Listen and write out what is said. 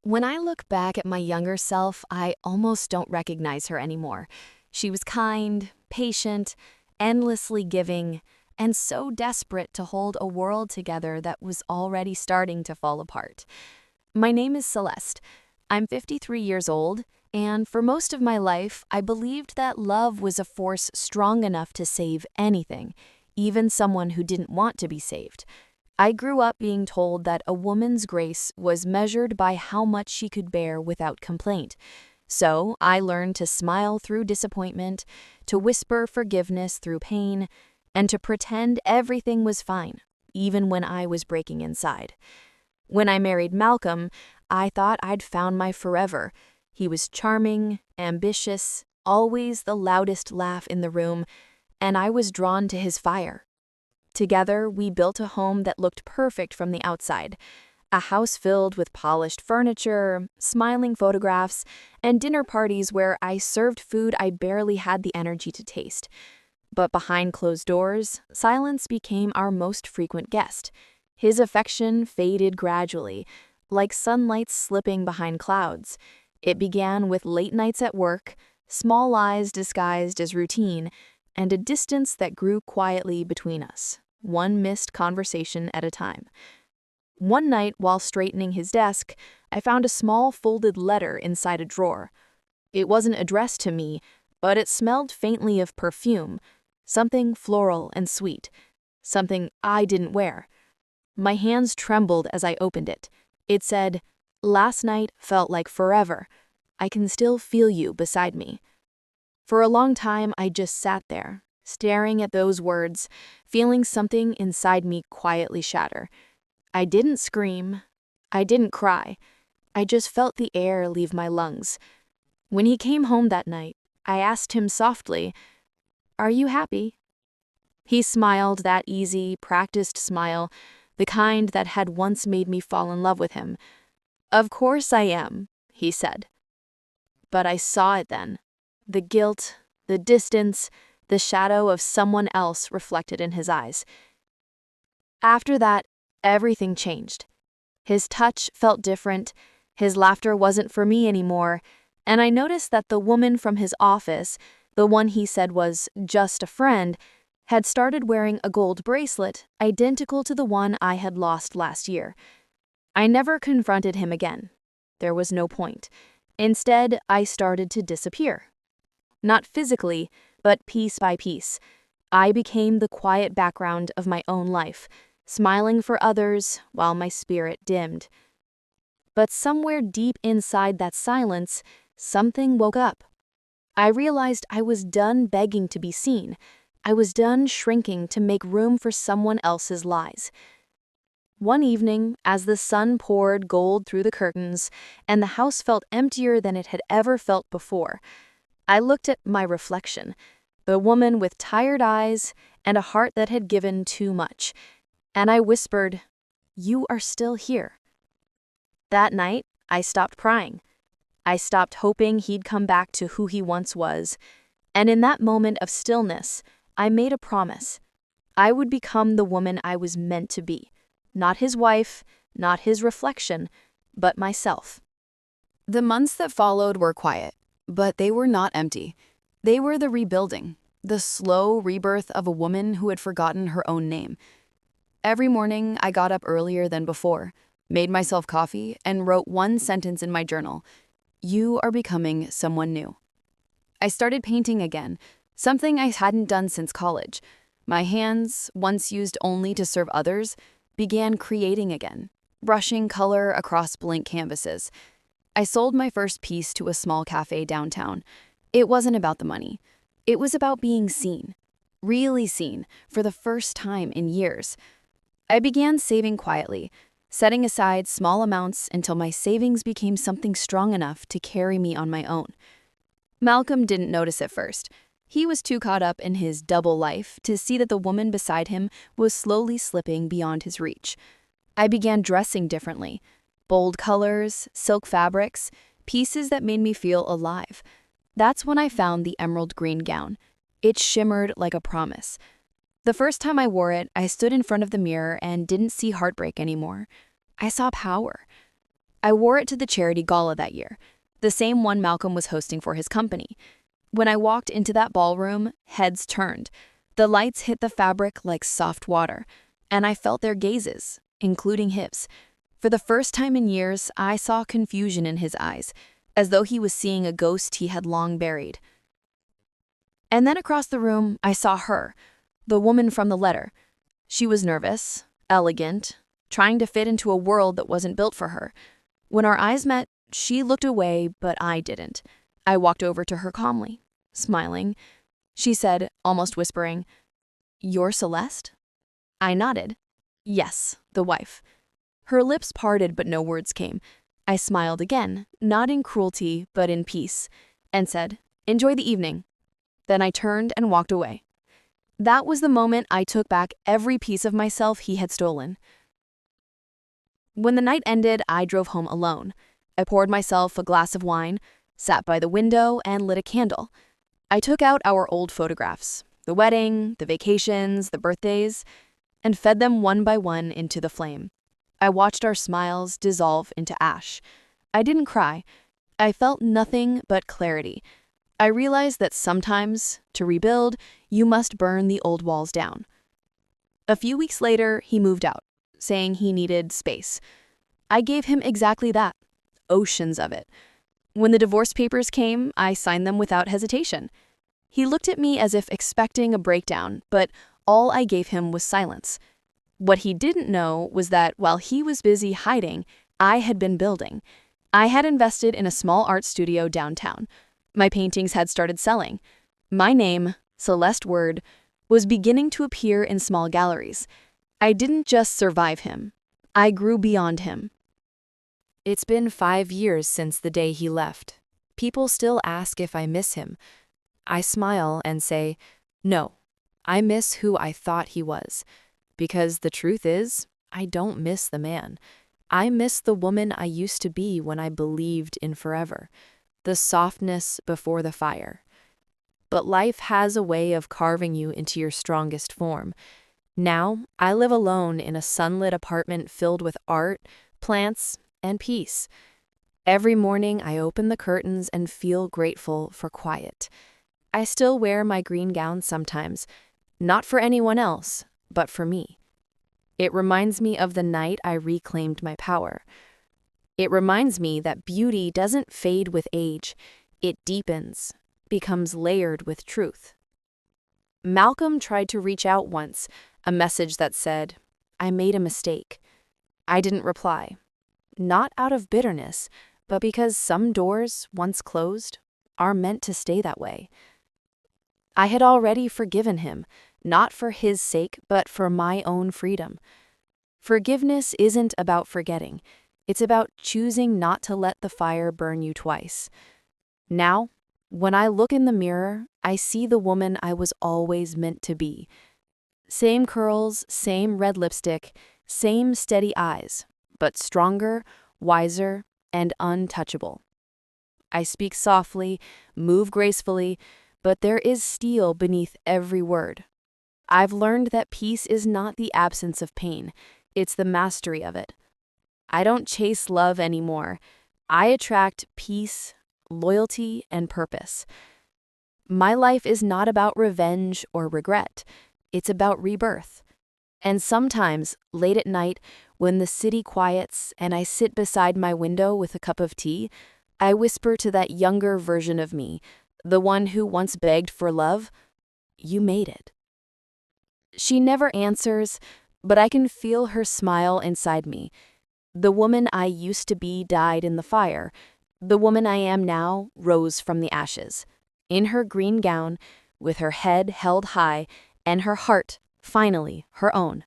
When I look back at my younger self, I almost don't recognize her anymore. She was kind, patient, endlessly giving, and so desperate to hold a world together that was already starting to fall apart. My name is Celeste. I'm 53 years old, and for most of my life, I believed that love was a force strong enough to save anything, even someone who didn't want to be saved. I grew up being told that a woman's grace was measured by how much she could bear without complaint. So I learned to smile through disappointment, to whisper forgiveness through pain, and to pretend everything was fine, even when I was breaking inside. When I married Malcolm, I thought I'd found my forever. He was charming, ambitious, always the loudest laugh in the room, and I was drawn to his fire. Together, we built a home that looked perfect from the outside. A house filled with polished furniture, smiling photographs, and dinner parties where I served food I barely had the energy to taste. But behind closed doors, silence became our most frequent guest. His affection faded gradually, like sunlight slipping behind clouds. It began with late nights at work, small lies disguised as routine, and a distance that grew quietly between us, one missed conversation at a time. One night, while straightening his desk, I found a small folded letter inside a drawer. It wasn't addressed to me, but it smelled faintly of perfume, something floral and sweet, something I didn't wear. My hands trembled as I opened it. It said, "Last night felt like forever. I can still feel you beside me." For a long time, I just sat there, staring at those words, feeling something inside me quietly shatter. I didn't scream. I didn't cry. I just felt the air leave my lungs. When he came home that night, I asked him softly, "Are you happy?" He smiled that easy, practiced smile, the kind that had once made me fall in love with him. "Of course I am," he said. But I saw it then. The guilt, the distance, the shadow of someone else reflected in his eyes. After that, everything changed. His touch felt different, his laughter wasn't for me anymore, and I noticed that the woman from his office, the one he said was just a friend, had started wearing a gold bracelet identical to the one I had lost last year. I never confronted him again. There was no point. Instead, I started to disappear. Not physically, but piece by piece. I became the quiet background of my own life, smiling for others while my spirit dimmed. But somewhere deep inside that silence, something woke up. I realized I was done begging to be seen. I was done shrinking to make room for someone else's lies. One evening, as the sun poured gold through the curtains and the house felt emptier than it had ever felt before, I looked at my reflection, the woman with tired eyes and a heart that had given too much, and I whispered, "You are still here." That night, I stopped crying. I stopped hoping he'd come back to who he once was, and in that moment of stillness, I made a promise. I would become the woman I was meant to be, not his wife, not his reflection, but myself. The months that followed were quiet. But they were not empty. They were the rebuilding, the slow rebirth of a woman who had forgotten her own name. Every morning, I got up earlier than before, made myself coffee, and wrote one sentence in my journal: "You are becoming someone new." I started painting again, something I hadn't done since college. My hands, once used only to serve others, began creating again, brushing color across blank canvases. I sold my first piece to a small cafe downtown. It wasn't about the money. It was about being seen, really seen, for the first time in years. I began saving quietly, setting aside small amounts until my savings became something strong enough to carry me on my own. Malcolm didn't notice at first. He was too caught up in his double life to see that the woman beside him was slowly slipping beyond his reach. I began dressing differently. Bold colors, silk fabrics, pieces that made me feel alive. That's when I found the emerald green gown. It shimmered like a promise. The first time I wore it, I stood in front of the mirror and didn't see heartbreak anymore. I saw power. I wore it to the charity gala that year, the same one Malcolm was hosting for his company. When I walked into that ballroom, heads turned. The lights hit the fabric like soft water, and I felt their gazes, including his. For the first time in years, I saw confusion in his eyes, as though he was seeing a ghost he had long buried. And then across the room, I saw her, the woman from the letter. She was nervous, elegant, trying to fit into a world that wasn't built for her. When our eyes met, she looked away, but I didn't. I walked over to her calmly, smiling. She said, almost whispering, "You're Celeste?" I nodded. Yes, the wife. Her lips parted, but no words came. I smiled again, not in cruelty, but in peace, and said, "Enjoy the evening." Then I turned and walked away. That was the moment I took back every piece of myself he had stolen. When the night ended, I drove home alone. I poured myself a glass of wine, sat by the window, and lit a candle. I took out our old photographs, the wedding, the vacations, the birthdays, and fed them one by one into the flame. I watched our smiles dissolve into ash. I didn't cry. I felt nothing but clarity. I realized that sometimes, to rebuild, you must burn the old walls down. A few weeks later, he moved out, saying he needed space. I gave him exactly that, oceans of it. When the divorce papers came, I signed them without hesitation. He looked at me as if expecting a breakdown, but all I gave him was silence. What he didn't know was that while he was busy hiding, I had been building. I had invested in a small art studio downtown. My paintings had started selling. My name, Celeste Word, was beginning to appear in small galleries. I didn't just survive him. I grew beyond him. It's been 5 years since the day he left. People still ask if I miss him. I smile and say, no, I miss who I thought he was. Because the truth is, I don't miss the man. I miss the woman I used to be when I believed in forever. The softness before the fire. But life has a way of carving you into your strongest form. Now, I live alone in a sunlit apartment filled with art, plants, and peace. Every morning, I open the curtains and feel grateful for quiet. I still wear my green gown sometimes, not for anyone else, but for me. It reminds me of the night I reclaimed my power. It reminds me that beauty doesn't fade with age. It deepens, becomes layered with truth. Malcolm tried to reach out once, a message that said, "I made a mistake." I didn't reply. Not out of bitterness, but because some doors, once closed, are meant to stay that way. I had already forgiven him, not for his sake, but for my own freedom. Forgiveness isn't about forgetting. It's about choosing not to let the fire burn you twice. Now, when I look in the mirror, I see the woman I was always meant to be. Same curls, same red lipstick, same steady eyes, but stronger, wiser, and untouchable. I speak softly, move gracefully, but there is steel beneath every word. I've learned that peace is not the absence of pain, it's the mastery of it. I don't chase love anymore. I attract peace, loyalty, and purpose. My life is not about revenge or regret. It's about rebirth. And sometimes, late at night, when the city quiets and I sit beside my window with a cup of tea, I whisper to that younger version of me, the one who once begged for love, "You made it." She never answers, but I can feel her smile inside me. The woman I used to be died in the fire. The woman I am now rose from the ashes. In her green gown, with her head held high, and her heart, finally, her own.